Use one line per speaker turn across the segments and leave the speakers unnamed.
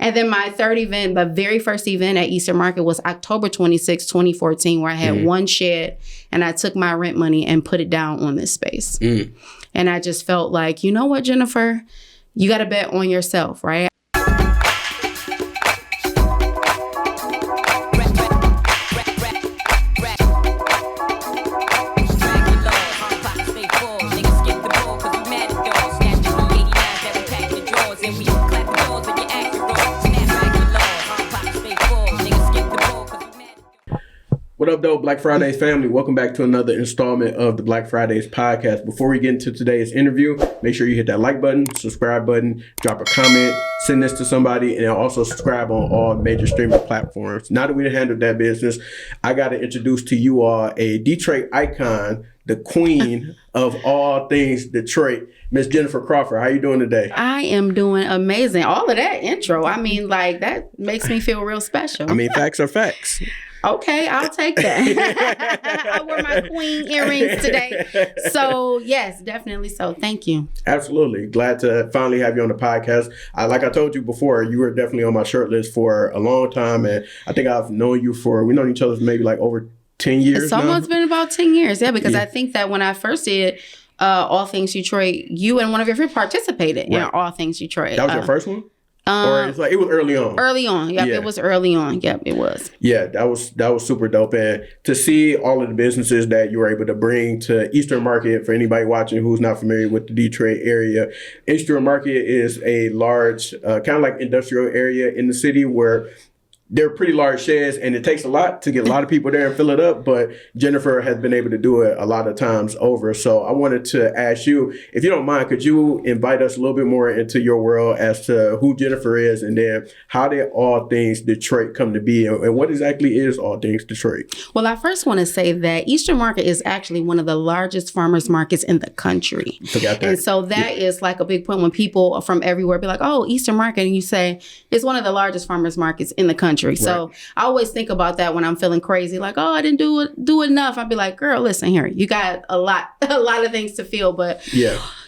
And then my third event, the very first event at Eastern Market was October 26, 2014, where I had one shed and I took my rent money and put it down on this space. And I just felt like, you know what, Jennyfer, you got to bet on yourself, right?
What up, though, Black Fridays family? Welcome back to another installment of the Black Fridays podcast. Before we get into today's interview, make sure you hit that like button, subscribe button, drop a comment, send this to somebody, and also subscribe on all major streaming platforms. Now that we've handled that business, I got to introduce to you all a Detroit icon, the queen of all things Detroit, Miss Jennyfer Crawford. How you doing today?
I am doing amazing. All of that intro, I mean, like, that makes me feel real special.
I mean, facts are facts.
Okay, I'll take that. I wore my queen earrings today. So, yes, definitely so. Thank you.
Absolutely. Glad to finally have you on the podcast. Like I told you before, you were definitely on my short list for a long time. And I think we've known each other for maybe like over 10 years
It's almost been about 10 years, because I think that when I first did All Things Detroit, you and one of your friends participated in All Things Detroit.
That was your first one? Or it's like it was early on.
Early on, yep. Yeah. It was early on. Yep, it was.
Yeah, that was super dope. And to see all of the businesses that you were able to bring to Eastern Market, for anybody watching who's not familiar with the Detroit area, Eastern Market is a large kind of like industrial area in the city where they're pretty large sheds, and it takes a lot to get a lot of people there and fill it up. But Jennyfer has been able to do it a lot of times over. So I wanted to ask you, if you don't mind, could you invite us a little bit more into your world as to who Jennyfer is, and then how did All Things Detroit come to be, and what exactly is All Things Detroit?
Well, I first want to say that Eastern Market is actually one of the largest farmers markets in the country. And so that is like a big point when people from everywhere be like, oh, Eastern Market, and you say it's one of the largest farmers markets in the country. So I always think about that when I'm feeling crazy, like, oh, I didn't do enough. I'd be like, girl, listen here, you got a lot of things to feel. But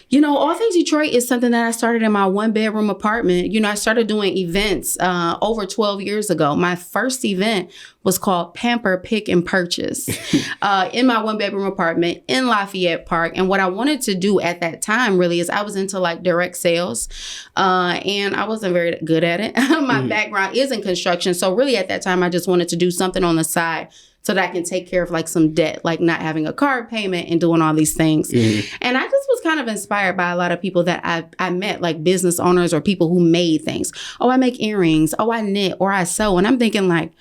you know, All Things Detroit is something that I started in my 1-bedroom apartment. You know, I started doing events over 12 years ago. My first event was called Pamper, Pick, and Purchase in my 1-bedroom apartment in Lafayette Park. And what I wanted to do at that time really is I was into like direct sales and I wasn't very good at it. My background is in construction. So really at that time, I just wanted to do something on the side so that I can take care of like some debt, like not having a car payment and doing all these things. And I just was kind of inspired by a lot of people that I met, like business owners or people who made things. Oh, I make earrings. Oh, I knit or I sew. And I'm thinking like,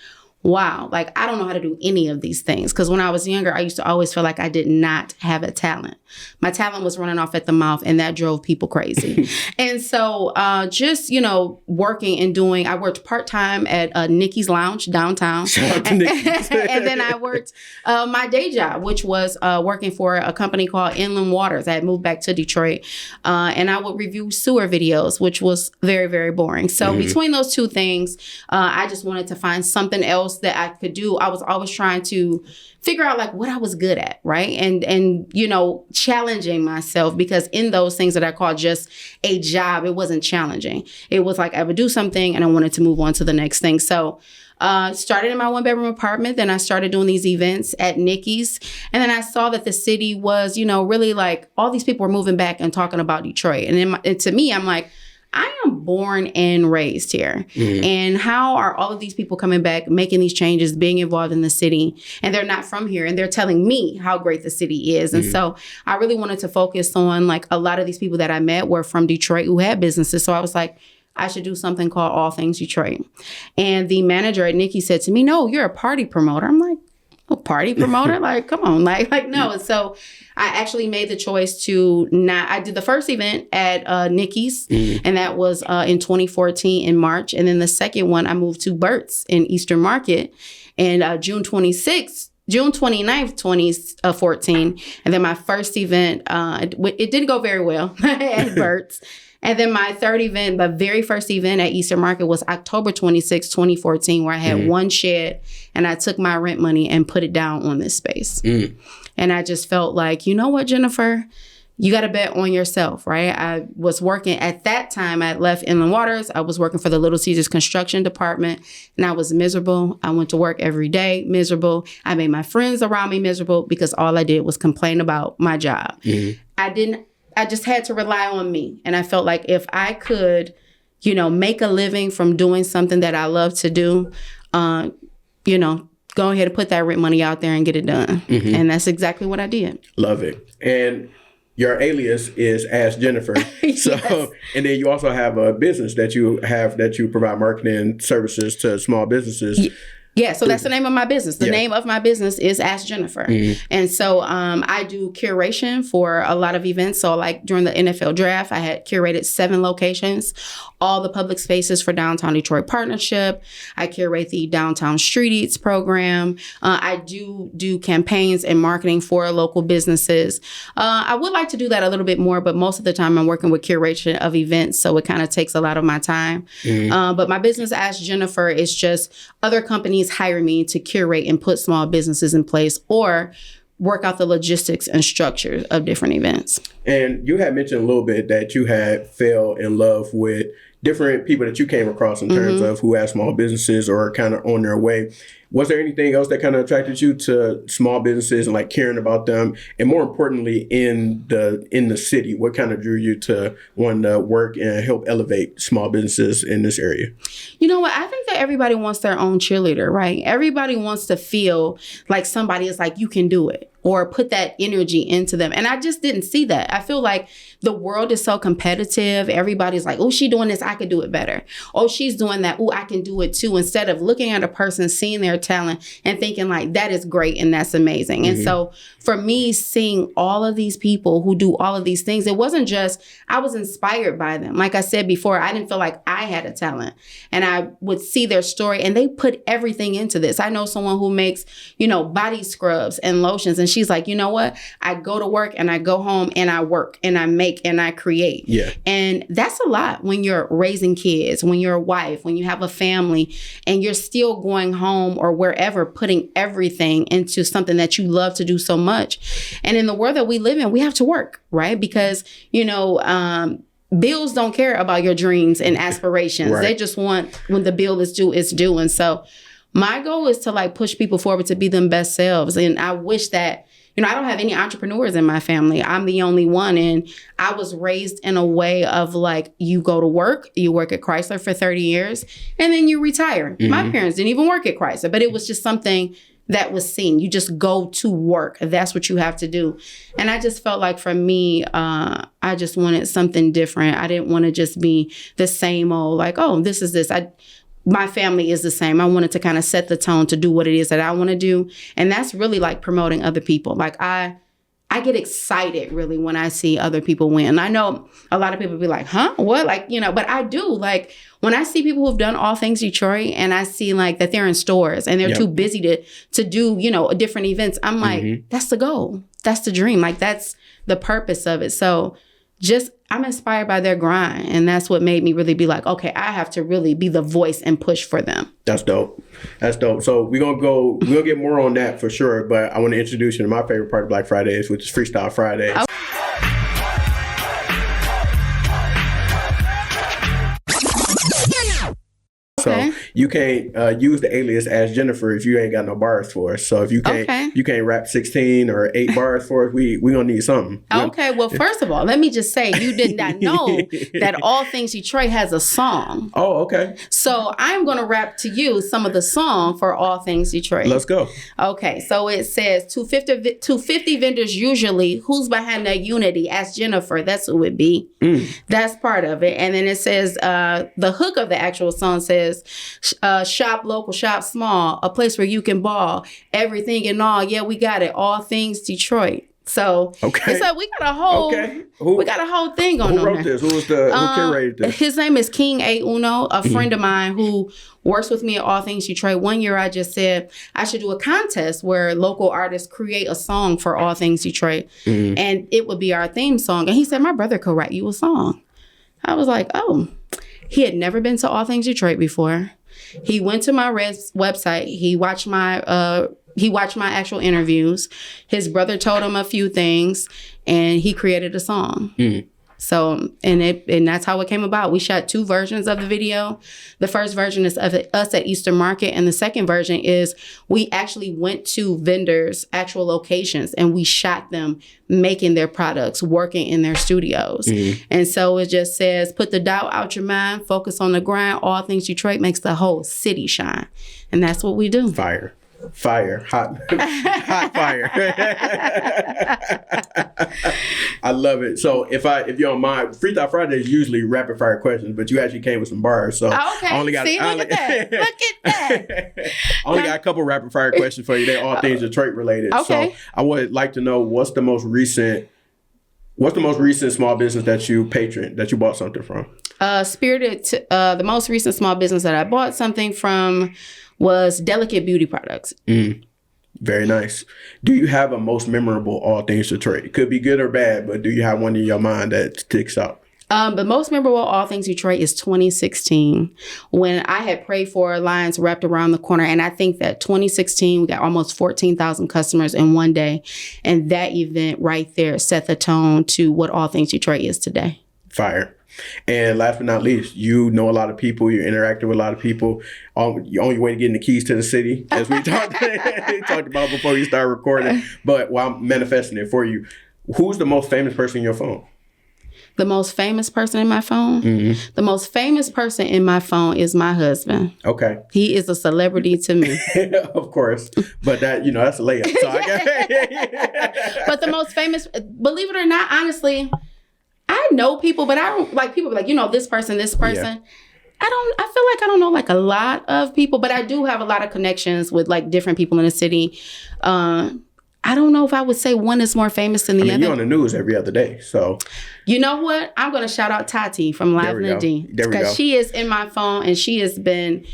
wow, like I don't know how to do any of these things. Because when I was younger, I used to always feel like I did not have a talent. My talent was running off at the mouth, and that drove people crazy. And so just, you know, working and doing, I worked part-time at Nikki's Lounge downtown. Shout out to Nikki's. And then I worked my day job, which was working for a company called Inland Waters. I had moved back to Detroit, and I would review sewer videos, which was very, very boring. So between those two things, I just wanted to find something else that I could do. I was always trying to figure out like what I was good at, right? And you know, challenging myself, because in those things that I call just a job, it wasn't challenging. It was like I would do something and I wanted to move on to the next thing. So started in my 1-bedroom apartment. Then I started doing these events at Nikki's. And then I saw that the city was, you know, really like all these people were moving back and talking about Detroit. And then to me, I'm like, I am born and raised here. And how are all of these people coming back, making these changes, being involved in the city, and they're not from here, and they're telling me how great the city is. And so I really wanted to focus on like a lot of these people that I met were from Detroit who had businesses. So I was like, I should do something called All Things Detroit. And the manager at Nikki said to me, no, you're a party promoter. I'm like, a party promoter? Like, come on, like no. And so I actually made the choice to I did the first event at Nikki's, and that was in 2014 in March. And then the second one, I moved to Burt's in Eastern Market in June 29th, 2014. And then my first event, it didn't go very well at Burt's. And then my third event, the very first event at Eastern Market was October 26, 2014, where I had one shed and I took my rent money and put it down on this space. And I just felt like, you know what, Jennyfer, you got to bet on yourself, right? I was working at that time. I left Inland Waters. I was working for the Little Caesars construction department, and I was miserable. I went to work every day, miserable. I made my friends around me miserable because all I did was complain about my job. Mm-hmm. I just had to rely on me. And I felt like if I could, make a living from doing something that I love to do, go ahead and put that rent money out there and get it done. Mm-hmm. And that's exactly what I did.
Love it. And your alias is Ask Jennyfer. Yes. So, and then you also have a business that you provide marketing services to small businesses.
Yeah, so that's the name of my business. The name of my business is Ask Jennyfer. Mm-hmm. And so I do curation for a lot of events. So like during the NFL draft, I had curated 7 locations, all the public spaces for Downtown Detroit Partnership. I curate the Downtown Street Eats program. I do campaigns and marketing for local businesses. I would like to do that a little bit more, but most of the time I'm working with curation of events. So it kind of takes a lot of my time. Mm-hmm. But my business, Ask Jennyfer, is just other companies hire me to curate and put small businesses in place or work out the logistics and structure of different events.
And you had mentioned a little bit that you had fell in love with different people that you came across in terms of who had small businesses or kind of on their way. Was there anything else that kind of attracted you to small businesses and like caring about them? And more importantly, in the city, what kind of drew you to want to work and help elevate small businesses in this area?
You know what? I think that everybody wants their own cheerleader, right? Everybody wants to feel like somebody is like, you can do it, or put that energy into them. And I just didn't see that. I feel like the world is so competitive. Everybody's like, oh, she's doing this, I could do it better. Oh, she's doing that, oh, I can do it too. Instead of looking at a person, seeing their talent and thinking like, that is great and that's amazing. Mm-hmm. And so for me, seeing all of these people who do all of these things, it wasn't just, I was inspired by them. Like I said before, I didn't feel like I had a talent, and I would see their story and they put everything into this. I know someone who makes, body scrubs and lotions, and she's like, you know what? I go to work and I go home and I work and I make and I create. Yeah. And that's a lot when you're raising kids, when you're a wife, when you have a family, and you're still going home or wherever, putting everything into something that you love to do so much. And in the world that we live in, we have to work, right? Because, bills don't care about your dreams and aspirations. Right. They just want when the bill is due, it's due. And so my goal is to like push people forward to be them best selves. And I wish that, I don't have any entrepreneurs in my family. I'm the only one. And I was raised in a way of like, you go to work, you work at Chrysler for 30 years, and then you retire. Mm-hmm. My parents didn't even work at Chrysler, but it was just something that was seen. You just go to work. That's what you have to do. And I just felt like for me, I just wanted something different. I didn't want to just be the same old, like, oh, this is this. My family is the same. I wanted to kind of set the tone to do what it is that I want to do. And that's really like promoting other people. Like I get excited really when I see other people win. I know a lot of people be like, huh, what? Like, but I do. Like when I see people who've done All Things Detroit and I see like that they're in stores and they're too busy to do, different events. I'm like, that's the goal. That's the dream. Like that's the purpose of it. So I'm inspired by their grind. And that's what made me really be like, okay, I have to really be the voice and push for them.
That's dope. That's dope. So we're going to get more on that for sure. But I want to introduce you to my favorite part of Black Fridays, which is Freestyle Fridays. Okay. So you can't use the alias Ask Jennyfer if you ain't got no bars for us. So if you can't rap 16 or 8 bars for us, we gonna need something.
Okay. Well, first of all, let me just say you did not know that All Things Detroit has a song.
Oh, okay.
So I'm gonna rap to you some of the song for All Things Detroit.
Let's go.
Okay. So it says 250 vendors usually. Who's behind that unity? Ask Jennyfer. That's who it be. That's part of it. And then it says the hook of the actual song says, shop local, shop small, a place where you can ball, everything and all. Yeah, we got it. All Things Detroit. So it's like we got a whole thing on.
Who wrote this? Who curated this?
His name is King A Uno, a friend of mine who works with me at All Things Detroit. One year I just said I should do a contest where local artists create a song for All Things Detroit, and it would be our theme song. And he said, my brother could write you a song. I was like, oh. He had never been to All Things Detroit before. He went to my website. He watched my he watched my actual interviews. His brother told him a few things, and he created a song. Mm. So, and that's how it came about. We shot 2 versions of the video. The first version is of us at Eastern Market, and the second version is we actually went to vendors' actual locations, and we shot them making their products, working in their studios. Mm-hmm. And so it just says, put the doubt out your mind, focus on the grind, all things Detroit makes the whole city shine. And that's what we do.
Fire, hot, hot fire. I love it. So if you don't mind, Freestyle Friday is usually rapid fire questions, but you actually came with some bars. So
okay.
I only got,
look at that. Look at that.
I only got a couple rapid fire questions for you. They're all things Detroit related.
Okay.
So I would like to know what's the most recent small business that you patroned, that you bought something from?
The most recent small business that I bought something from was Delicate Beauty Products. Mm.
Very nice. Do you have a most memorable all things Detroit? It could be good or bad, but do you have one in your mind that sticks out?
The most memorable all things Detroit is 2016, when I had prayed for Lions wrapped around the corner. And I think that 2016, we got almost 14,000 customers in one day. And that event right there set the tone to what all things Detroit is today.
Fire. And last but not least, you know a lot of people, you're interacting with a lot of people. You're on your way to getting the keys to the city, as we talked about before we started recording. But while I'm manifesting it for you, who's the most famous person in your phone?
The most famous person in my phone? Mm-hmm. The most famous person in my phone is my husband. Okay. He is a celebrity to me.
Of course. But that's a layup. So
But the most famous, believe it or not, honestly, I know people, but I don't like people be like, this person. Yeah. I feel like I don't know like a lot of people, but I do have a lot of connections with like different people in the city. I don't know if I would say one is more famous than the other.
You're on the news every other day, so.
You know what? I'm going to shout out Tati from Live in the D. Because she is in my phone, and she has been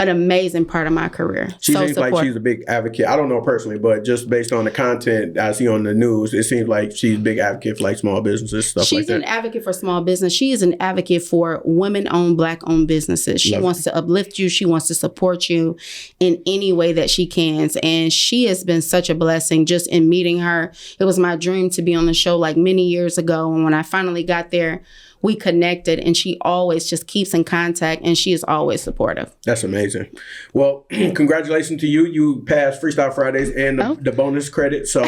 an amazing part of my career.
She seems like she's a big advocate. I don't know personally, but just based on the content I see on the news, it seems like she's a big advocate for like small businesses, stuff like that.
She's an advocate for small business. She is an advocate for women-owned, Black-owned businesses. She wants to uplift you. She wants to support you in any way that she can. And she has been such a blessing just in meeting her. It was my dream to be on the show like many years ago. And when I finally got there, we connected, and she always just keeps in contact, and she is always supportive.
That's amazing. Well, congratulations to you. You passed Freestyle Fridays and the bonus credit. So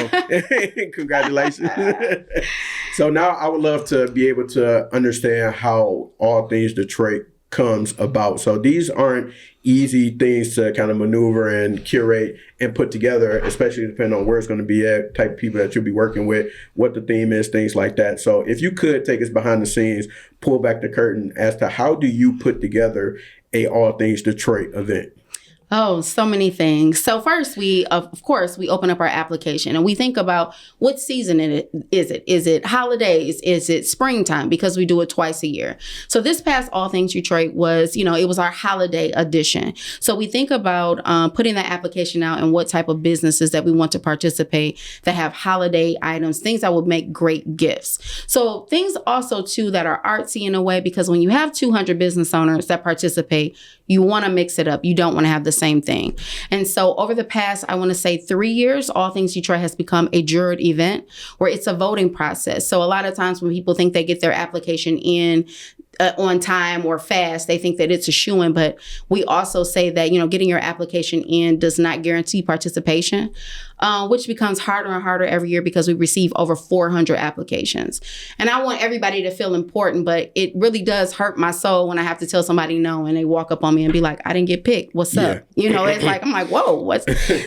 congratulations. So now I would love to be able to understand how all things Detroit comes about. So these aren't easy things to kind of maneuver and curate and put together, especially depending on where it's going to be at, type of people that you'll be working with, what the theme is, things like that. So if you could take us behind the scenes, pull back the curtain as to how do you put together a All Things Detroit event?
Oh, so many things. So first, we open up our application and we think about what season is it? Is it holidays? Is it springtime? Because we do it twice a year. So this past All Things Detroit was, it was our holiday edition. So we think about putting that application out and what type of businesses that we want to participate that have holiday items, things that would make great gifts. So things also, too, that are artsy in a way, because when you have 200 business owners that participate, you want to mix it up. You don't want to have the same thing. And so over the past, I want to say 3 years, All Things Detroit has become a juried event where it's a voting process. So a lot of times when people think they get their application in on time or fast, they think that it's a shoo-in. But we also say that, getting your application in does not guarantee participation, which becomes harder and harder every year because we receive over 400 applications. And I want everybody to feel important, but it really does hurt my soul when I have to tell somebody no and they walk up on me and be like, I didn't get picked. What's up? It's like, I'm like, whoa, what's...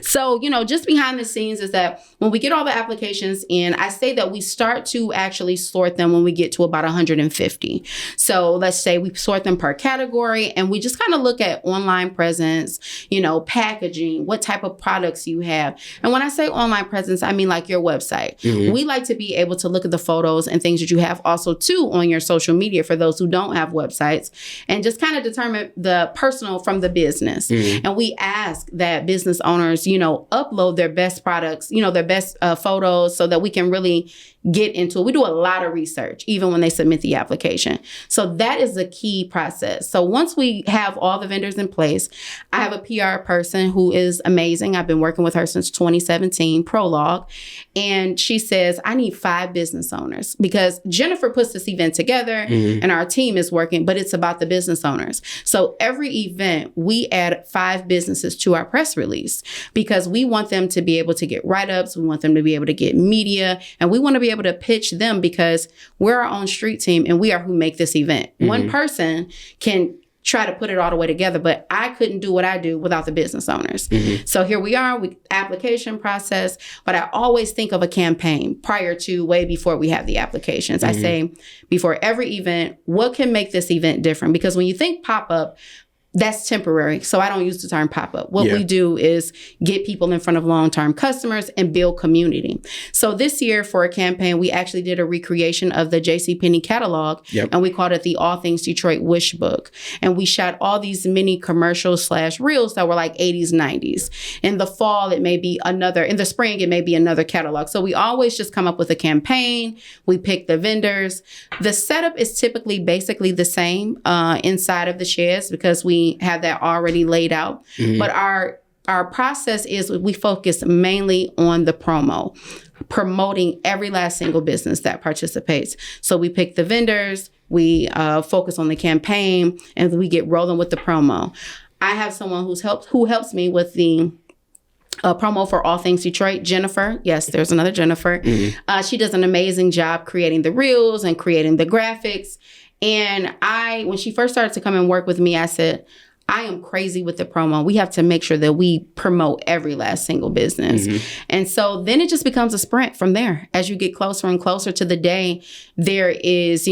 So, just behind the scenes is that when we get all the applications in, I say that we start to actually sort them when we get to about 150. So let's say we sort them per category and we just kind of look at online presence, packaging, what type of products you have. And when I say online presence, I mean like your website. We like to be able to look at the photos and things that you have also too on your social media for those who don't have websites, and just kind of determine the personal from the business. And we ask that business owners, upload their best products, their best photos, so that we can really get into it. We do a lot of research, even when they submit the application. So that is the key process. So once we have all the vendors in place, I have a PR person who is amazing. I've been working with her since 2017, Prologue. And she says, I need 5 business owners, because Jennyfer puts this event together and our team is working, but it's about the business owners. So every event, we add 5 businesses to our press release, because we want them to be able to get write-ups. We want them to be able to get media, and we want to be able to pitch them, because we're our own street team and we are who make this event. One person can try to put it all the way together, but I couldn't do what I do without the business owners. So here we are, application process, but I always think of a campaign way before we have the applications. I say, before every event, what can make this event different? Because when you think pop-up, that's temporary. So I don't use the term pop-up. What we do is get people in front of long-term customers and build community. So this year for a campaign, we actually did a recreation of the JCPenney catalog, and we called it the All Things Detroit Wish Book. And we shot all these mini commercials / reels that were like 80s, 90s. In the fall, in the spring, it may be another catalog. So we always just come up with a campaign. We pick the vendors. The setup is typically basically the same inside of the sheds, because we have that already laid out. But our process is we focus mainly on the promoting every last single business that participates. So we pick the vendors, we focus on the campaign, and we get rolling with the promo. I have someone who helps me with the promo for All Things Detroit, Jennyfer. Yes, there's another Jennyfer. She does an amazing job creating the reels and creating the graphics. And when she first started to come and work with me, I said, I am crazy with the promo. We have to make sure that we promote every last single business. And so then it just becomes a sprint from there. As you get closer and closer to the day, there is,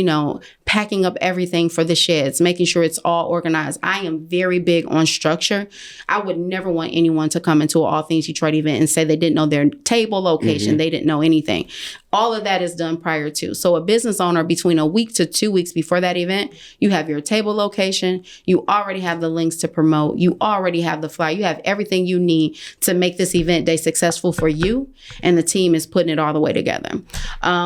packing up everything for the sheds, making sure it's all organized. I am very big on structure. I would never want anyone to come into an All Things Detroit event and say they didn't know their table location. They didn't know anything. All of that is done prior to. So a business owner, between a week to 2 weeks before that event, you have your table location. You already have the links to promote. You already have the flyer. You have everything you need to make this event day successful for you. And the team is putting it all the way together.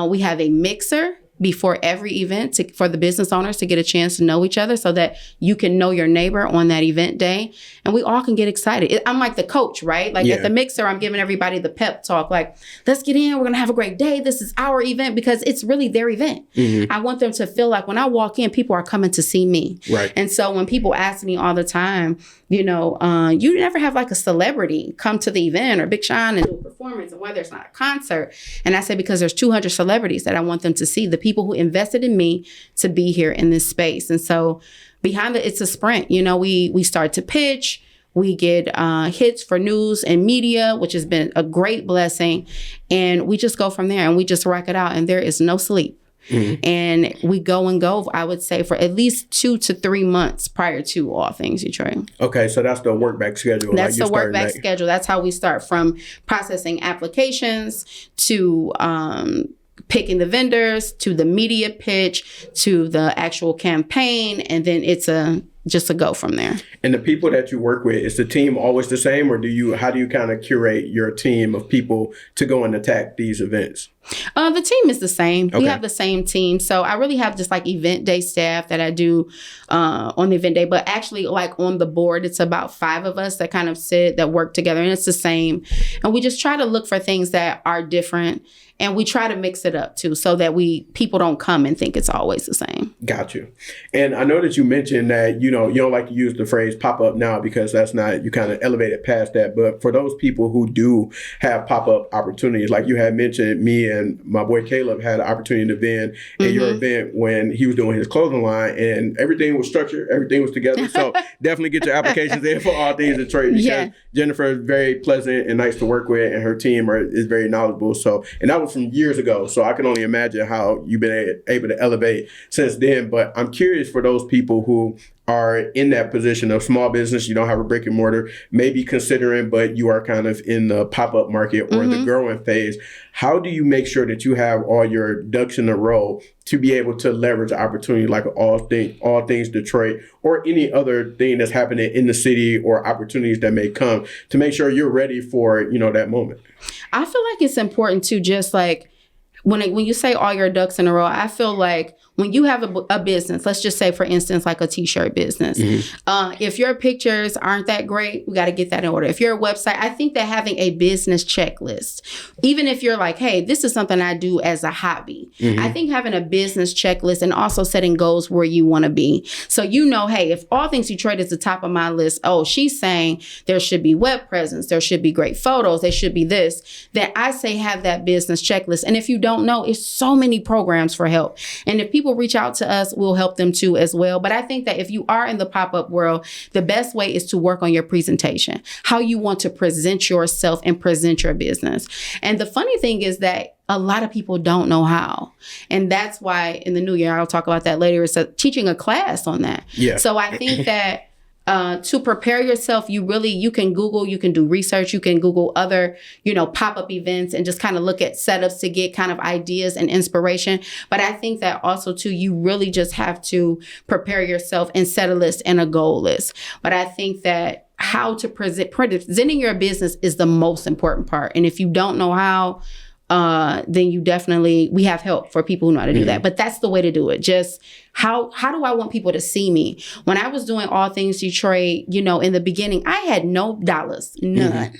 We have a mixer before every event for the business owners to get a chance to know each other, so that you can know your neighbor on that event day, and we all can get excited. I'm like the coach, right? Like at the mixer, I'm giving everybody the pep talk, like, let's get in, we're gonna have a great day, this is our event, because it's really their event. I want them to feel like when I walk in, people are coming to see me. And so when people ask me all the time, you never have like a celebrity come to the event or Big Sean and do a performance, and whether it's not a concert. And I say, because there's 200 celebrities that I want them to see, the people who invested in me to be here in this space. And so behind it's a sprint. We start to pitch. We get hits for news and media, which has been a great blessing. And we just go from there and we just rock it out. And there is no sleep. And we go, I would say, for at least 2 to 3 months prior to All Things Detroit.
Okay, so that's the work back schedule.
That's the work back schedule. That's how we start, from processing applications to picking the vendors, to the media pitch, to the actual campaign, and then it's just a go from there. And the people that you work with, is the team always the same, or how do you kind of curate your team of people to go and attack these events? The team is the same. Okay. We have the same team. So I really have just like event day staff that I do on the event day, but actually like on the board, it's about 5 of us that kind of that work together, and it's the same. And we just try to look for things that are different. And we try to mix it up too, so that people don't come and think it's always the same. Got you. And I know that you mentioned that, you don't like to use the phrase pop up now, because that's not, you kind of elevated past that. But for those people who do have pop up opportunities, like you had mentioned, me and my boy Caleb had an opportunity to be at your event when he was doing his clothing line, and everything was structured, everything was together. So definitely get your applications in for All Things Detroit, because Jennyfer is very pleasant and nice to work with, and her team is very knowledgeable. So, and that was from years ago. So I can only imagine how you've been able to elevate since then. But I'm curious, for those people who
are in that position of small business, you don't have a brick and mortar, maybe considering, but you are kind of in the pop-up market or the growing phase. How do you make sure that you have all your ducks in a row to be able to leverage opportunity like all things Detroit or any other thing that's happening in the city or opportunities that may come to make sure you're ready for, that moment?
I feel like it's important to just like, when you say all your ducks in a row, I feel like when you have a business, let's just say, for instance, like a t-shirt business, if your pictures aren't that great, we got to get that in order. If you're a website, I think that having a business checklist, even if you're like, hey, this is something I do as a hobby, I think having a business checklist and also setting goals where you want to be. So, hey, if all things Detroit is the top of my list, she's saying there should be web presence, there should be great photos, there should be this, then I say have that business checklist. And if you don't know, it's so many programs for help. And if people reach out to us, we'll help them too as well. But I think that if you are in the pop-up world, the best way is to work on your presentation, how you want to present yourself and present your business. And the funny thing is that a lot of people don't know how. And that's why in the new year, I'll talk about that later, it's teaching a class on that. Yeah. So I think that to prepare yourself, you can Google, you can do research, you can Google other, pop-up events and just kind of look at setups to get kind of ideas and inspiration. But I think that also too, you really just have to prepare yourself and set a list and a goal list. But I think that how to presenting your business is the most important part. And if you don't know how, then we have help for people who know how to do that. But that's the way to do it. Just how do I want people to see me? When I was doing all things Detroit, in the beginning, I had no dollars, none,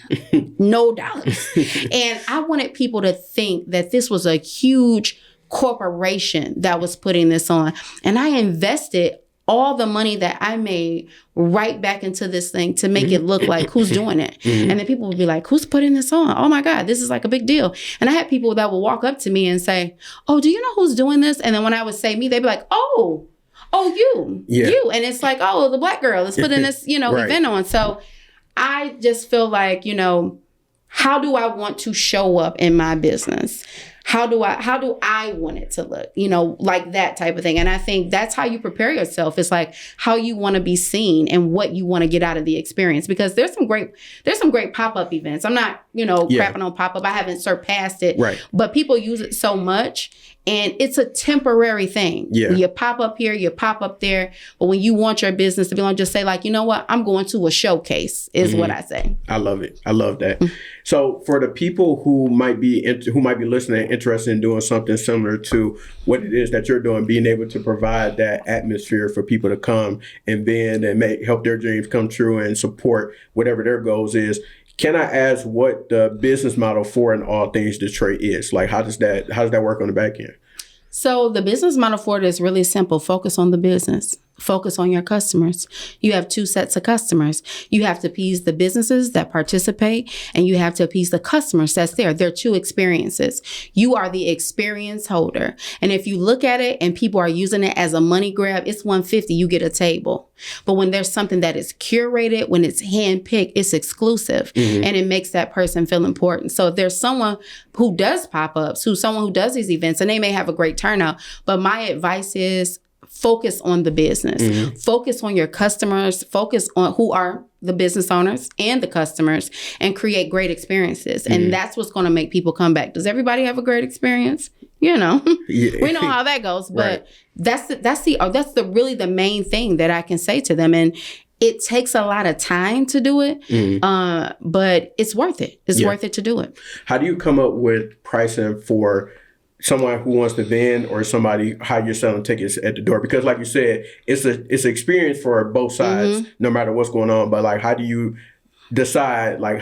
no dollars. And I wanted people to think that this was a huge corporation that was putting this on. And I invested all the money that I made right back into this thing to make it look like who's doing it. And then people would be like, who's putting this on? Oh my God, this is like a big deal. And I had people that would walk up to me and say, oh, do you know who's doing this? And then when I would say me, they'd be like, you. And it's like, oh, the Black girl is putting this, right. event on. So I just feel like, how do I want to show up in my business? How do I want it to look? Like that type of thing. And I think that's how you prepare yourself. It's like how you want to be seen and what you want to get out of the experience. Because there's some great pop-up events. I'm not, crapping on pop-up. I haven't surpassed it. Right. But people use it so much. And it's a temporary thing. Yeah. You pop up here, you pop up there. But when you want your business to be on, just say like, you know what? I'm going to a showcase is what I say.
I love it. I love that. So for the people who might be listening, interested in doing something similar to what it is that you're doing, being able to provide that atmosphere for people to come and bend and help their dreams come true and support whatever their goals is. Can I ask what the business model for an All Things Detroit is? Like, how does that work on the back end?
So the business model for it is really simple. Focus on the business. Focus on your customers. You have two sets of customers. You have to appease the businesses that participate, and you have to appease the customers that's there. There are two experiences. You are the experience holder. And if you look at it and people are using it as a money grab, it's $150, you get a table. But when there's something that is curated, when it's handpicked, it's exclusive, and it makes that person feel important. So if there's someone who does pop-ups, someone who does these events, and they may have a great turnout, but my advice is focus on the business, focus on your customers, focus on who are the business owners and the customers, and create great experiences. And that's what's going to make people come back. Does everybody have a great experience? We know how that goes, but that's really the main thing that I can say to them. And it takes a lot of time to do it, but it's worth it. It's worth it to do it.
How do you come up with pricing for someone who wants to vend or somebody how you're selling tickets at the door? Because like you said, it's an experience for both sides, no matter what's going on. But like, how do you decide like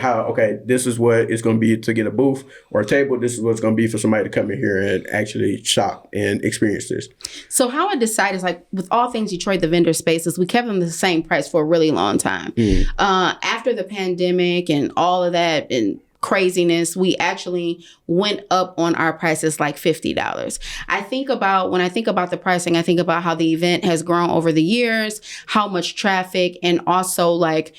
this is what it's going to be to get a booth or a table. This is what it's going to be for somebody to come in here and actually shop and experience this.
So how I decide is like with all things Detroit, the vendor spaces, we kept them the same price for a really long time. After the pandemic and all of that and craziness, we actually went up on our prices like $50. When I think about the pricing, I think about how the event has grown over the years, how much traffic, and also like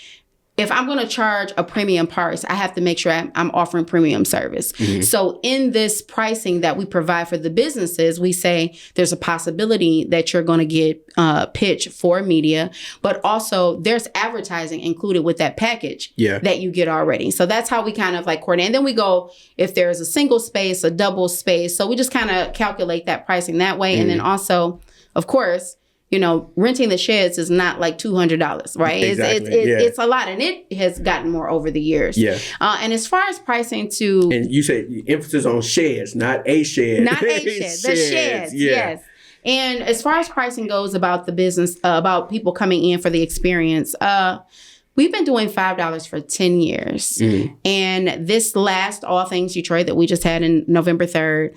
if I'm going to charge a premium price, I have to make sure I'm offering premium service. Mm-hmm. So in this pricing that we provide for the businesses, we say there's a possibility that you're going to get pitch for media, but also there's advertising included with that package that you get already. So that's how we kind of like coordinate. And then we go, if there's a single space, a double space. So we just kind of calculate that pricing that way. Mm-hmm. And then also, of course, you know, renting the sheds is not like $200, right? Exactly. It's a lot, and it has gotten more over the years. Yeah. And as far as pricing to...
And you say emphasis on sheds, not a shed.
Not a shed, the sheds, yes. And as far as pricing goes about the business, about people coming in for the experience, we've been doing $5 for 10 years. Mm-hmm. And this last All Things Detroit that we just had in November 3rd,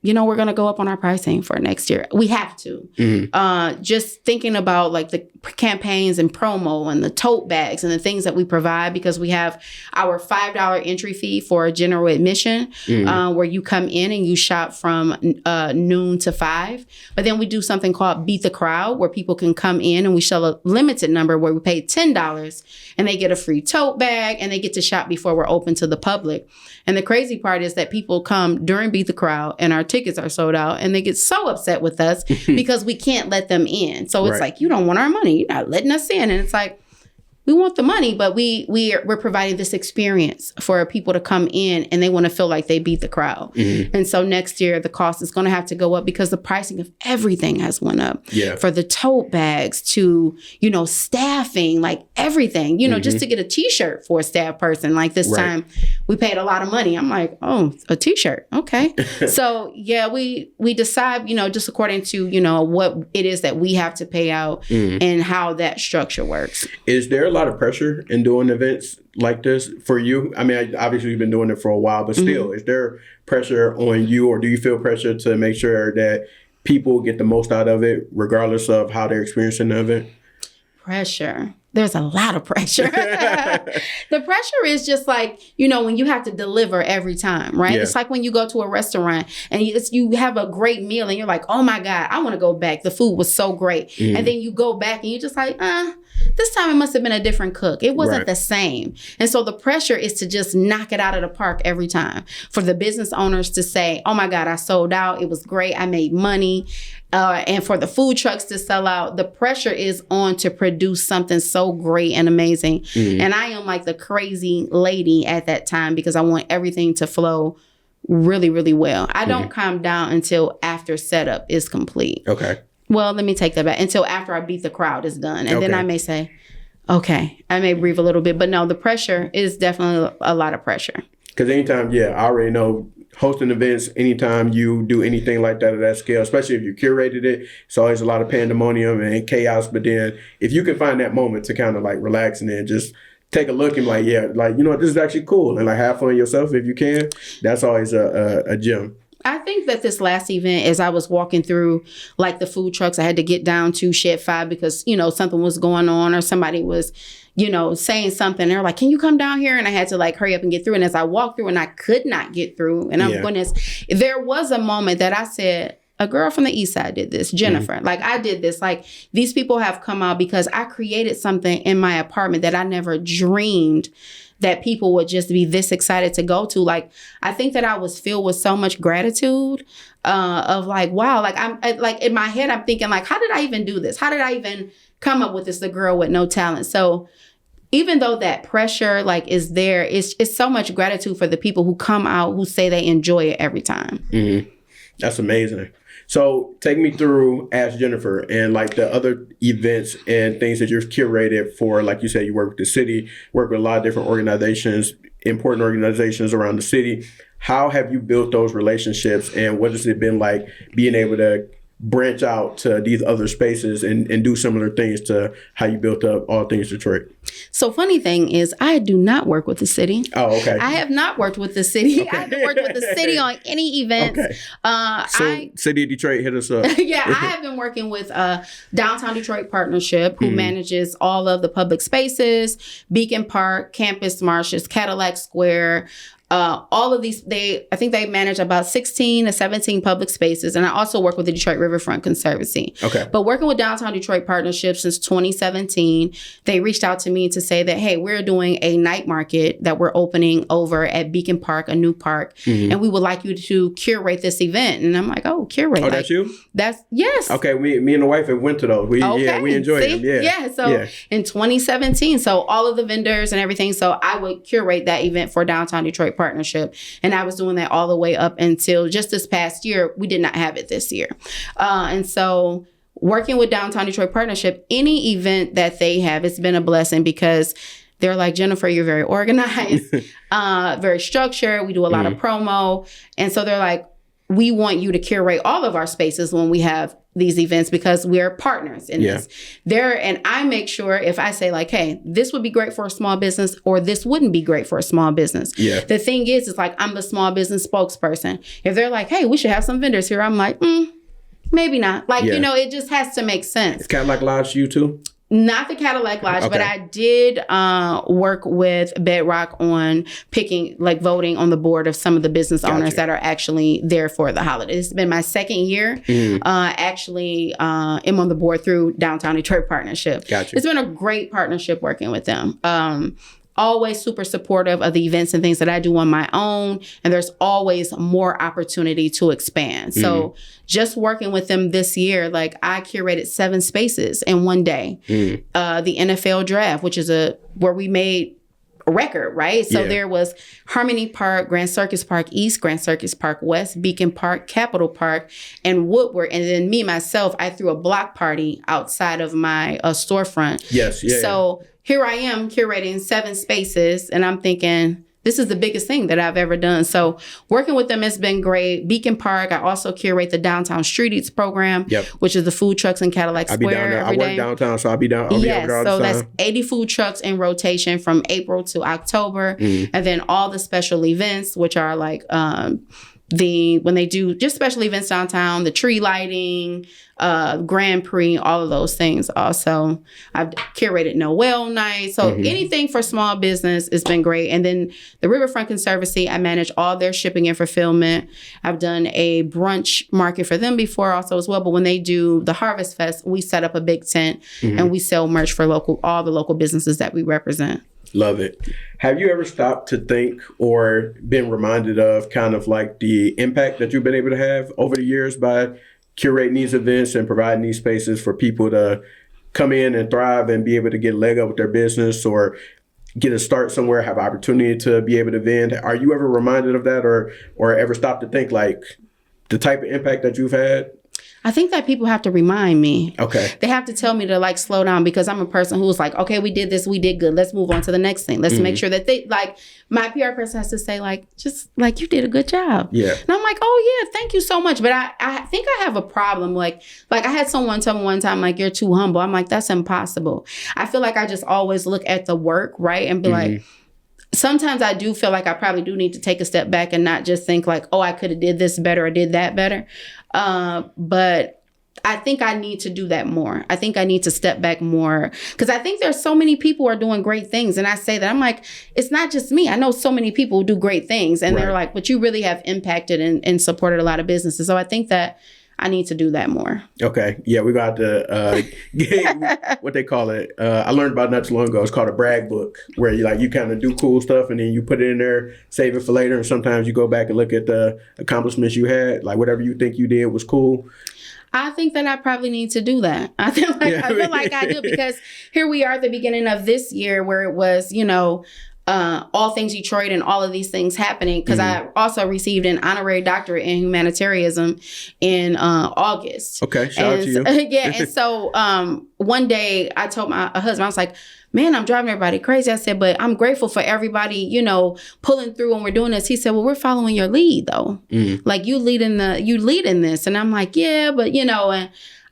you know, we're going to go up on our pricing for next year. We have to. Mm-hmm. Just thinking about like the campaigns and promo and the tote bags and the things that we provide, because we have our $5 entry fee for general admission, where you come in and you shop from noon to 5. But then we do something called Beat the Crowd, where people can come in and we sell a limited number where we pay $10 and they get a free tote bag and they get to shop before we're open to the public. And the crazy part is that people come during Beat the Crowd and our tickets are sold out and they get so upset with us because we can't let them in. So it's like, you don't want our money. You're not letting us in. And it's like, we want the money, but we're providing this experience for people to come in and they want to feel like they beat the crowd. Mm-hmm. And so next year, the cost is going to have to go up because the pricing of everything has went up. Yeah. For the tote bags to, you know, staffing, like everything, you know, just to get a T-shirt for a staff person. Like this time, we paid a lot of money. I'm like, oh, a T-shirt. Okay. So, yeah, we decide, you know, just according to, you know, what it is that we have to pay out and how that structure works.
Is there a lot of pressure in doing events like this for you? I mean, obviously you've been doing it for a while, but still, is there pressure on you, or do you feel pressure to make sure that people get the most out of it, regardless of how they're experiencing the event?
Pressure. There's a lot of pressure. The pressure is just like, you know, when you have to deliver every time, right? Yeah. It's like when you go to a restaurant and you have a great meal and you're like, oh my God, I want to go back. The food was so great. And then you go back and you're just like, this time it must have been a different cook. It wasn't the same. And so the pressure is to just knock it out of the park every time. For the business owners to say, oh my God, I sold out. It was great. I made money. And for the food trucks to sell out, the pressure is on to produce something so great and amazing. And I am like the crazy lady at that time because I want everything to flow really, really well. I don't calm down until after setup is complete. Okay. Well, let me take that back. Until after I beat the crowd is done. And then I may say, okay, I may breathe a little bit. But no, the pressure is definitely a lot of pressure. Because
anytime, I already know hosting events, anytime you do anything like that at that scale, especially if you curated it, it's always a lot of pandemonium and chaos. But then if you can find that moment to kind of like relax and then just take a look and like, you know what, this is actually cool. And like have fun yourself if you can, that's always a gem.
I think that this last event, as I was walking through like the food trucks, I had to get down to Shed 5 because, you know, something was going on or somebody was, you know, saying something. They're like, can you come down here? And I had to like hurry up and get through. And as I walked through and I could not get through, and I'm goodness, there was a moment that I said, a girl from the East Side did this, Jennyfer. Like I did this, like these people have come out because I created something in my apartment that I never dreamed that people would just be this excited to go to. Like, I think that I was filled with so much gratitude of like, wow, like I'm like in my head, I'm thinking like, how did I even do this? How did I even come up with this, the girl with no talent? So even though that pressure like is there, it's so much gratitude for the people who come out, who say they enjoy it every time. Mm-hmm.
That's amazing. So take me through Ask Jennyfer and like the other events and things that you've curated for, like you said, you work with the city, work with a lot of different organizations, important organizations around the city. How have you built those relationships and what has it been like being able to branch out to these other spaces and do similar things to how you built up All Things Detroit?
So funny thing is, I do not work with the city.
Oh, okay.
I have not worked with the city. Okay. I haven't worked with the city on any events. Okay.
City of Detroit, hit us up.
Yeah, I have been working with Downtown Detroit Partnership, who manages all of the public spaces, Beacon Park, Campus Marshes, Cadillac Square, all of these, I think they manage about 16 to 17 public spaces. And I also work with the Detroit Riverfront Conservancy.
Okay.
But working with Downtown Detroit Partnership since 2017, they reached out to me to say that, hey, we're doing a night market that we're opening over at Beacon Park, a new park. And we would like you to curate this event. And I'm like, oh, curate.
Oh, that's you?
Yes.
Okay. Me and the wife have went to those. We enjoyed them. Yeah.
So in 2017, so all of the vendors and everything. So I would curate that event for Downtown Detroit Partnership. And I was doing that all the way up until just this past year. We did not have it this year. And so working with Downtown Detroit Partnership, any event that they have, it's been a blessing because they're like, Jennyfer, you're very organized, very structured. We do a lot of promo. And so they're like, we want you to curate all of our spaces when we have these events because we're partners in this. And I make sure if I say like, hey, this would be great for a small business or this wouldn't be great for a small business. The thing is like, I'm the small business spokesperson. If they're like, hey, we should have some vendors here, I'm like, maybe not. Like, it just has to make sense.
It's kind of like Lodge to you too?
Not the Cadillac Lodge, but I did work with Bedrock on voting on the board of some of the business owners that are actually there for the holiday. It's been my second year. Actually, I'm on the board through Downtown Detroit Partnership. It's been a great partnership working with them. Always super supportive of the events and things that I do on my own. And there's always more opportunity to expand. So just working with them this year, like I curated 7 spaces in one day. The NFL draft, which is where we made a record, right? So there was Harmony Park, Grand Circus Park East, Grand Circus Park West, Beacon Park, Capitol Park, and Woodward. And then me, myself, I threw a block party outside of my storefront. So here I am curating 7 spaces, and I'm thinking, this is the biggest thing that I've ever done. So working with them has been great. Beacon Park, I also curate the Downtown Street Eats program, which is the food trucks in Cadillac Square.
I'll be down there. I work downtown, so I'll be down. I'll be over there all the time.
That's 80 food trucks in rotation from April to October. And then all the special events, which are like when they do just special events downtown, the tree lighting, Grand Prix, all of those things. Also, I've curated Noel night. So anything for small business has been great. And then the Riverfront Conservancy, I manage all their shipping and fulfillment. I've done a brunch market for them before also as well. But when they do the Harvest Fest, we set up a big tent and we sell merch for all the local businesses that we represent.
Love it. Have you ever stopped to think or been reminded of kind of like the impact that you've been able to have over the years by curating these events and providing these spaces for people to come in and thrive and be able to get a leg up with their business or get a start somewhere, have opportunity to be able to vend? Are you ever reminded of that or ever stopped to think like the type of impact that you've had?
I think that people have to remind me.
Okay.
They have to tell me to like slow down because I'm a person who's like, okay, we did this, we did good. Let's move on to the next thing. Let's make sure that they like my PR person has to say like, just like you did a good job.
Yeah.
And I'm like, oh yeah, thank you so much. But I think I have a problem. Like I had someone tell me one time, like, you're too humble. I'm like, that's impossible. I feel like I just always look at the work, right? And be like, sometimes I do feel like I probably do need to take a step back and not just think like, oh, I could have did this better or did that better. But I think I need to do that more. I think I need to step back more because I think there's so many people who are doing great things. And I say that I'm like, it's not just me. I know so many people who do great things and they're like, but you really have impacted and supported a lot of businesses. So I think that I need to do that more.
Okay. Yeah, we got the what they call it. I learned about not too long ago. It's called a brag book, where you kind of do cool stuff and then you put it in there, save it for later. And sometimes you go back and look at the accomplishments you had, like whatever you think you did was cool.
I think that I probably need to do that. I feel like I do because here we are at the beginning of this year where it was, all things Detroit and all of these things happening because I also received an honorary doctorate in humanitarianism in August.
Okay, shout out to you.
And so one day I told my husband, I was like, man, I'm driving everybody crazy. I said, but I'm grateful for everybody, pulling through when we're doing this. He said, well, we're following your lead though. Like you lead in this. And I'm like, yeah, but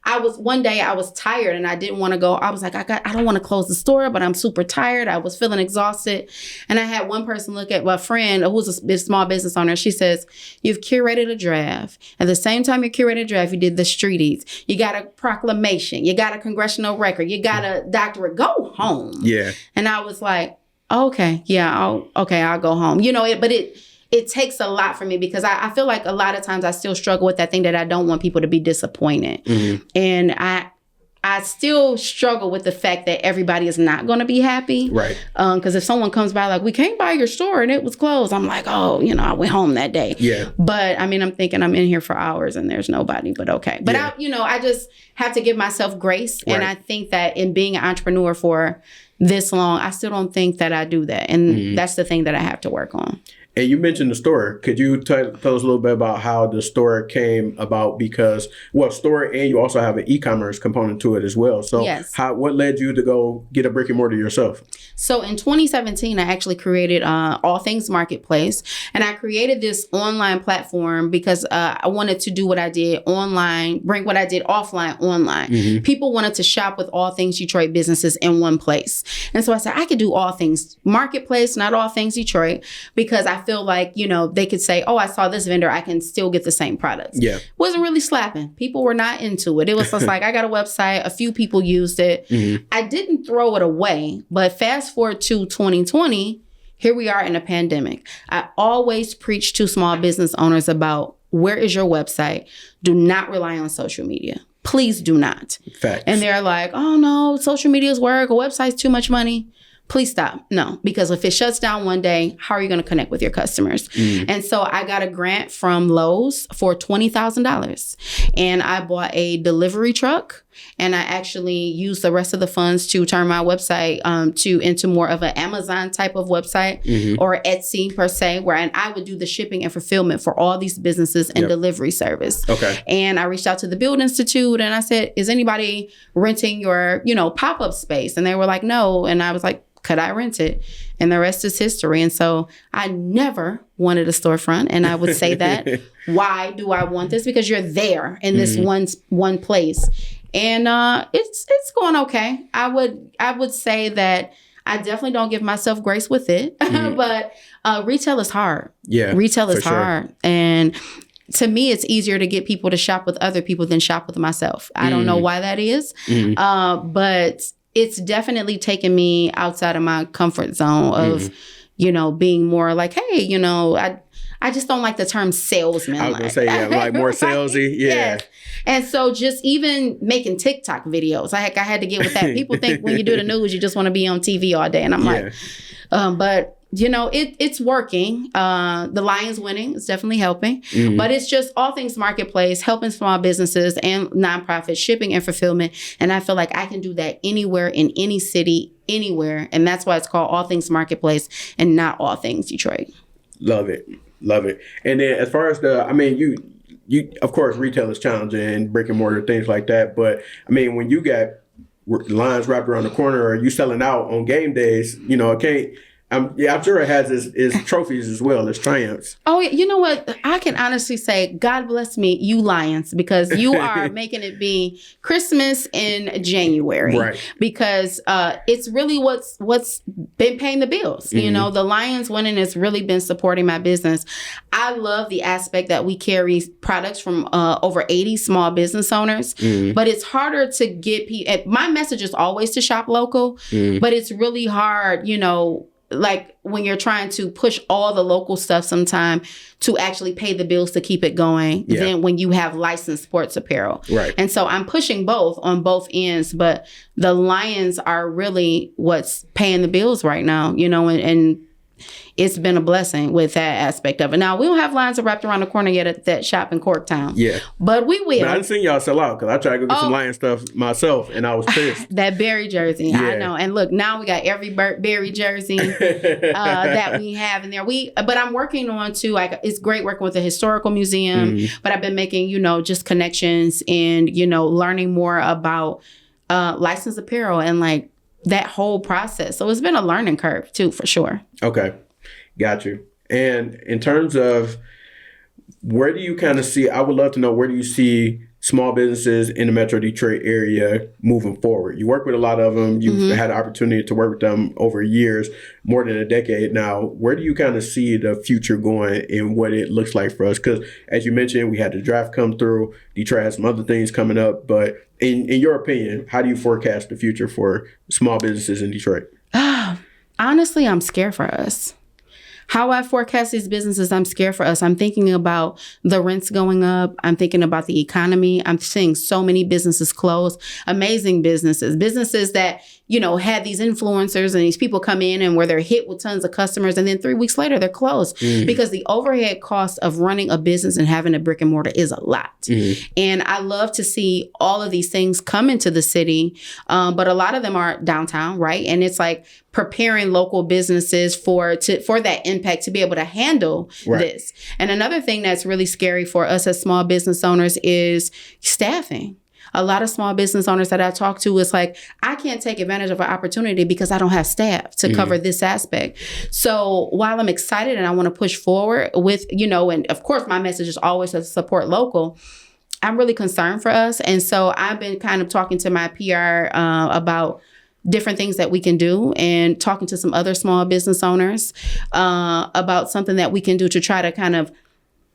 and one day I was tired and I didn't want to go. I was like, I don't want to close the store, but I'm super tired. I was feeling exhausted. And I had one person look at my friend who's a small business owner. She says, you've curated a draft. At the same time you curated a draft, you did the street eats. You got a proclamation. You got a congressional record. You got a doctorate. Go home.
Yeah.
And I was like, Okay. Yeah. I'll go home. You know, it takes a lot for me because I feel like a lot of times I still struggle with that thing that I don't want people to be disappointed. And I still struggle with the fact that everybody is not going to be happy.
Right.
Because if someone comes by like, we came by your store and it was closed, I'm like, oh, you know, I went home that day.
Yeah.
But I mean, I'm thinking I'm in here for hours and there's nobody, but okay. But I just have to give myself grace. Right. And I think that in being an entrepreneur for this long, I still don't think that I do that. And that's the thing that I have to work on.
And you mentioned the store. Could you tell us a little bit about how the store came about? Because, store, and you also have an e-commerce component to it as well. So
yes.
What led you to go get a brick and mortar yourself?
So in 2017, I actually created All Things Marketplace. And I created this online platform because I wanted to do what I did online, bring what I did offline online. People wanted to shop with All Things Detroit businesses in one place. And so I said, I could do All Things Marketplace, not All Things Detroit, because I feel like, you know, they could say, oh, I saw this vendor, I can still get the same products. Yeah. Wasn't really slapping. People were not into it. It was just like, I got a website, a few people used it. I didn't throw it away, but fast forward to 2020, here we are in a pandemic. I always preach to small business owners about where is your website? Do not rely on social media. Please do not. Facts. And they're like, oh no, social media's work, a website's too much money. Please stop. No, because if it shuts down one day, how are you going to connect with your customers? And so I got a grant from Lowe's for $20,000 and I bought a delivery truck and I actually used the rest of the funds to turn my website into more of an Amazon type of website or Etsy per se, where I would do the shipping and fulfillment for all these businesses and delivery service. Okay. And I reached out to the Build Institute and I said, is anybody renting your, pop-up space? And they were like, no. And I was like, could I rent it? And the rest is history. And so I never wanted a storefront. And I would say that. Why do I want this? Because you're there in this one place. And it's going okay. I would say that I definitely don't give myself grace with it. But retail is hard. Yeah. Retail is hard. Sure. And to me, it's easier to get people to shop with other people than shop with myself. I don't know why that is. But it's definitely taken me outside of my comfort zone of, being more like, hey, I just don't like the term salesman.
I was going to say, like more salesy. Yeah. Yes.
And so just even making TikTok videos, I had to get with that. People think when you do the news, you just want to be on TV all day. And I'm like, but it's working. The Lions winning is definitely helping, but it's just All Things Marketplace, helping small businesses and nonprofits, shipping and fulfillment. And I feel like I can do that anywhere in any city, anywhere. And that's why it's called All Things Marketplace and not All Things Detroit.
Love it. And then as far as you of course, retail is challenging, brick and mortar, things like that. But I mean, when you got lines wrapped around the corner or you selling out on game days, it can't. I'm sure it has its trophies as well as triumphs.
Oh, you know what? I can honestly say, God bless me, you Lions, because you are making it be Christmas in January. Right. Because it's really what's been paying the bills. The Lions winning has really been supporting my business. I love the aspect that we carry products from over 80 small business owners, but it's harder to get people. My message is always to shop local, but it's really hard, like when you're trying to push all the local stuff sometime to actually pay the bills to keep it going than when you have licensed sports apparel. Right. And so I'm pushing both on both ends, but the Lions are really what's paying the bills right now, and it's been a blessing with that aspect of it. Now, we don't have lines wrapped around the corner yet at that shop in Corktown. Yeah. But we will.
But I didn't see y'all sell out because I tried to go get some Lion stuff myself and I was pissed.
That Berry jersey. Yeah. I know. And look, now we got every Berry jersey that we have in there. But I'm working on too, like it's great working with the historical museum, but I've been making, just connections and, learning more about licensed apparel and like that whole process. So it's been a learning curve too, for sure.
Okay. Got you. And in terms of where do you kind of see, I would love to know, where do you see small businesses in the Metro Detroit area moving forward? You work with a lot of them. You've had the opportunity to work with them over years, more than a decade now. Where do you kind of see the future going and what it looks like for us? Because as you mentioned, we had the draft come through. Detroit has some other things coming up. But in your opinion, how do you forecast the future for small businesses in Detroit?
Honestly, I'm scared for us. How I forecast these businesses, I'm scared for us. I'm thinking about the rents going up. I'm thinking about the economy. I'm seeing so many businesses close, amazing businesses that, had these influencers and these people come in and where they're hit with tons of customers. And then 3 weeks later, they're closed because the overhead cost of running a business and having a brick and mortar is a lot. And I love to see all of these things come into the city. But a lot of them are downtown, right? And it's like preparing local businesses for that impact to be able to handle this. And another thing that's really scary for us as small business owners is staffing. A lot of small business owners that I talk to is like, I can't take advantage of an opportunity because I don't have staff to cover this aspect. So while I'm excited and I want to push forward with, and of course my message is always to support local, I'm really concerned for us. And so I've been kind of talking to my PR about different things that we can do and talking to some other small business owners about something that we can do to try to kind of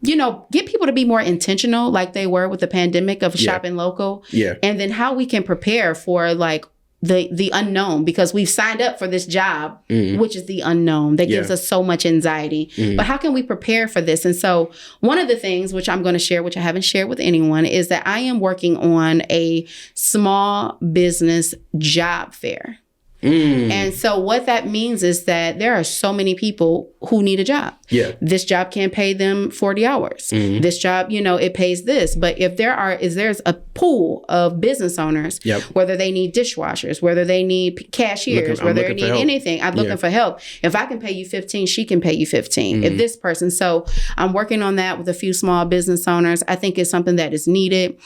get people to be more intentional like they were with the pandemic of shopping local. Yeah. And then how we can prepare for like the unknown, because we've signed up for this job, which is the unknown that gives us so much anxiety. But how can we prepare for this? And so one of the things which I'm going to share, which I haven't shared with anyone, is that I am working on a small business job fair. And so what that means is that there are so many people who need a job. Yeah. This job can't pay them 40 hours. This job, it pays this. But if there's a pool of business owners, whether they need dishwashers, whether they need cashiers, whether they need anything, I'm looking for help. If I can pay you 15, she can pay you 15. If this person, so I'm working on that with a few small business owners. I think it's something that is needed.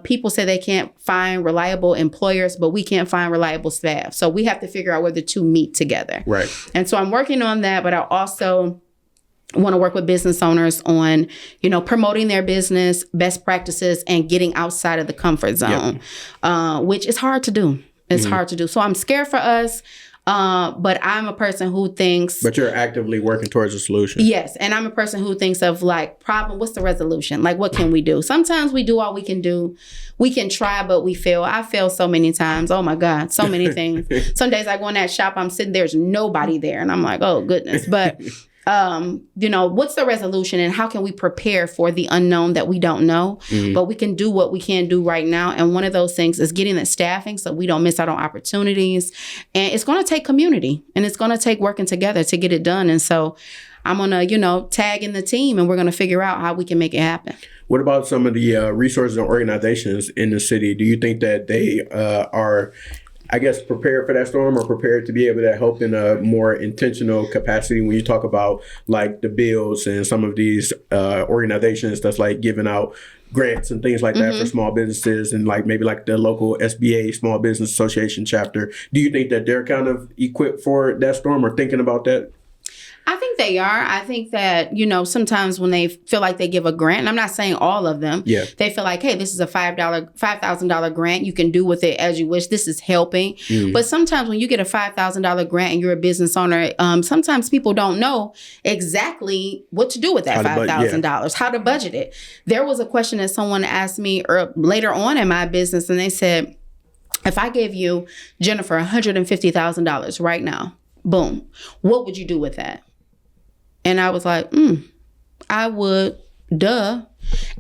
People say they can't find reliable employers, but we can't find reliable staff. So we have to figure out where the two meet together. Right. And so I'm working on that, but I also want to work with business owners on, promoting their business, best practices, and getting outside of the comfort zone, which is hard to do. It's hard to do. So I'm scared for us. But I'm a person who thinks...
But you're actively working towards a solution.
Yes. And I'm a person who thinks of like, problem, what's the resolution? Like, what can we do? Sometimes we do all we can do. We can try, but we fail. I fail so many times. Oh my God, so many things. Some days I go in that shop, I'm sitting, there's nobody there. And I'm like, oh goodness. But... what's the resolution and how can we prepare for the unknown that we don't know, but we can do what we can do right now. And one of those things is getting the staffing so we don't miss out on opportunities. And it's going to take community and it's going to take working together to get it done. And so I'm going to, tag in the team and we're going to figure out how we can make it happen.
What about some of the resources and organizations in the city? Do you think that they are prepared for that storm or prepared to be able to help in a more intentional capacity when you talk about like the bills and some of these organizations that's like giving out grants and things like that for small businesses and like maybe like the local SBA Small Business Association chapter? Do you think that they're kind of equipped for that storm or thinking about that?
I think they are. I think that, sometimes when they feel like they give a grant, and I'm not saying all of them, they feel like, hey, this is a $5,000 grant. You can do with it as you wish. This is helping. But sometimes when you get a $5,000 grant and you're a business owner, sometimes people don't know exactly what to do with that $5,000, how to budget it. There was a question that someone asked me later on in my business, and they said, if I gave you, Jennyfer, $150,000 right now, boom, what would you do with that? And I was like, I would, duh.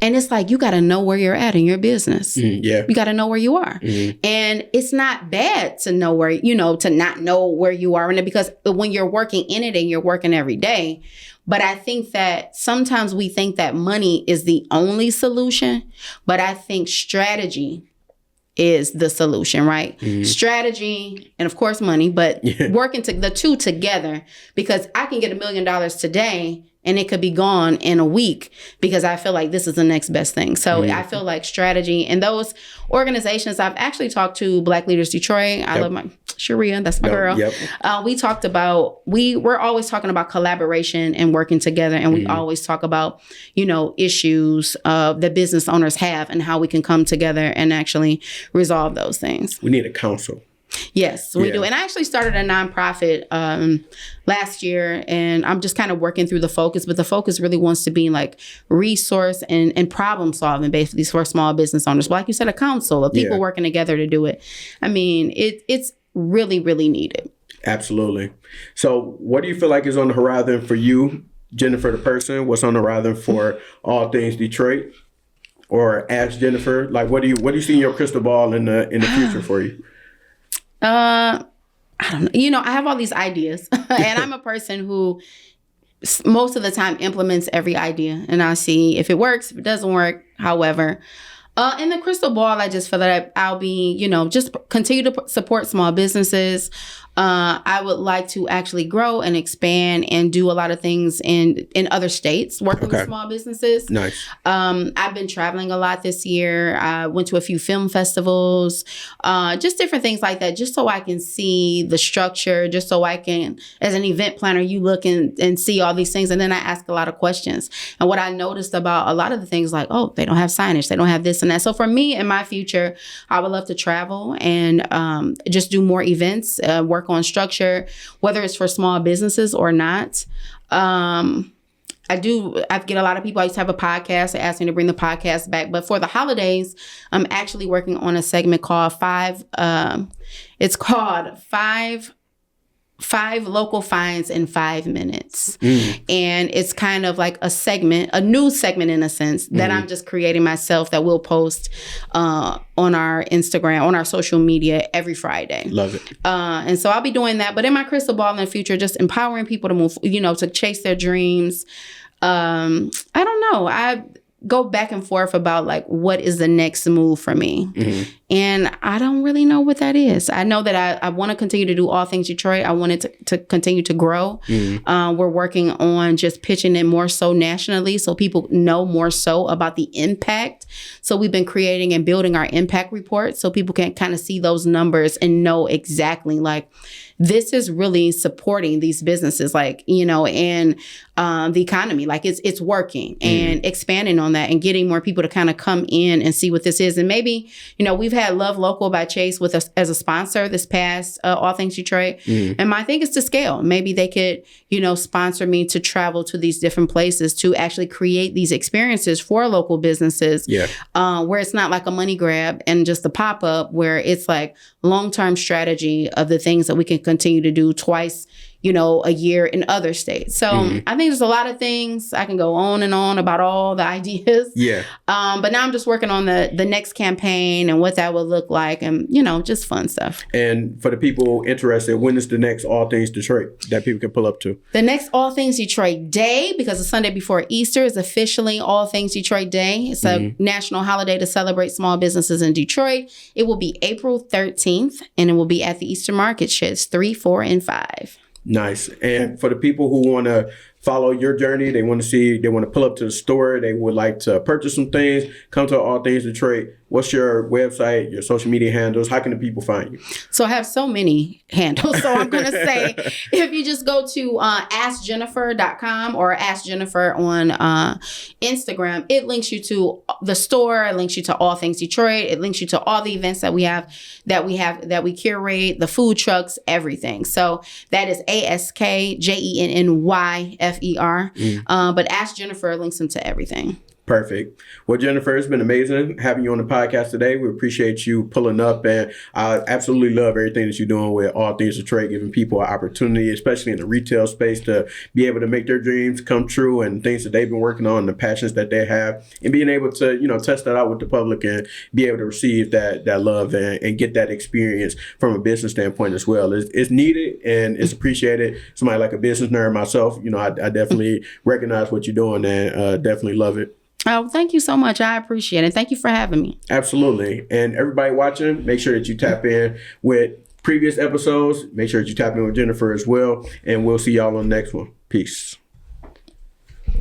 And it's like, you got to know where you're at in your business. You got to know where you are. And it's not bad to know where, to not know where you are in it, because when you're working in it and you're working every day. But I think that sometimes we think that money is the only solution, but I think strategy is the solution, right? Strategy and of course money, but working the two together, because I can get $1 million today and it could be gone in a week because I feel like this is the next best thing. So I feel like strategy and those organizations, I've actually talked to Black Leaders Detroit. I love my Sharia, that's my girl. We talked about, we're always talking about collaboration and working together. And we always talk about, issues that business owners have and how we can come together and actually resolve those things.
We need a council.
Yes, we do. And I actually started a nonprofit last year, and I'm just kind of working through the focus, but the focus really wants to be like resource and problem solving basically for small business owners. But like you said, a council of people working together to do it. I mean, it's really, really needed.
Absolutely. So what do you feel like is on the horizon for you, Jennyfer the person? What's on the horizon for All Things Detroit? Or Ask Jennyfer? Like, what do you see in your crystal ball in the future for you?
I don't know. You know, I have all these ideas, and I'm a person who most of the time implements every idea, and I see if it works, if it doesn't work. However, in the crystal ball, I just feel that I'll be, you know, just continue to support small businesses. I would like to actually grow and expand and do a lot of things in other states, working with small businesses.
Nice.
I've been traveling a lot this year. I went to a few film festivals, just different things like that, just so I can see the structure, just so I can, as an event planner, you look and see all these things. And then I ask a lot of questions. And what I noticed about a lot of the things like, oh, they don't have signage, they don't have this and that. So for me, in my future, I would love to travel and just do more events, work on structure, whether it's for small businesses or not. I get a lot of people. I used to have a podcast. They asked me to bring the podcast back. But for the holidays, I'm actually working on a segment called Five Local Finds in 5 Minutes. And it's kind of like a new segment in a sense that I'm just creating myself that we'll post on our Instagram, on our social media every Friday.
Love it.
And so I'll be doing that. But in my crystal ball in the future, just empowering people to move, you know, to chase their dreams. I don't know. I go back and forth about like, what is the next move for me? And I don't really know what that is. I know that I want to continue to do All Things Detroit. I want it to continue to grow. We're working on just pitching it more so nationally so people know more so about the impact. So we've been creating and building our impact report so people can kind of see those numbers and know exactly like, this is really supporting these businesses, like, you know, and the economy, like it's working and expanding on that and getting more people to kind of come in and see what this is. And maybe, you know, we've had Love Local by Chase with us as a sponsor this past All Things Detroit. And my thing is to scale. Maybe they could, you know, sponsor me to travel to these different places to actually create these experiences for local businesses where it's not like a money grab and just a pop-up, where it's like long-term strategy of the things that we can continue to do twice, you know, a year in other states. So I think there's a lot of things. I can go on and on about all the ideas. But now I'm just working on the next campaign and what that would look like and, you know, just fun stuff. And
for the people interested, when is the next All Things Detroit that people can pull up to?
The next All Things Detroit Day, because the Sunday before Easter is officially All Things Detroit Day. It's a national holiday to celebrate small businesses in Detroit. It will be April 13th, and it will be at the Easter Market Sheds 3, 4, and 5.
Nice. And for the people who want to follow your journey, they want to pull up to the store, they would like to purchase some things, come to All Things Detroit. What's your website, your social media handles? How can the people find you?
So I have so many handles. So I'm going to say, if you just go to askjennyfer.com or Ask Jennyfer on Instagram, it links you to the store. It links you to All Things Detroit. It links you to all the events that we curate, the food trucks, everything. So that is AskJennyfer. But Ask Jennyfer links them to everything.
Perfect. Well, Jennyfer, it's been amazing having you on the podcast today. We appreciate you pulling up, and I absolutely love everything that you're doing with All Things Detroit, giving people an opportunity, especially in the retail space, to be able to make their dreams come true and things that they've been working on, the passions that they have, and being able to, you know, test that out with the public and be able to receive that love and get that experience from a business standpoint as well. It's needed and it's appreciated. Somebody like a business nerd myself, you know, I definitely recognize what you're doing and definitely love it.
Oh, thank you so much. I appreciate it. Thank you for having me.
Absolutely. And everybody watching, make sure that you tap in with previous episodes. Make sure that you tap in with Jennyfer as well. And we'll see y'all on the next one. Peace.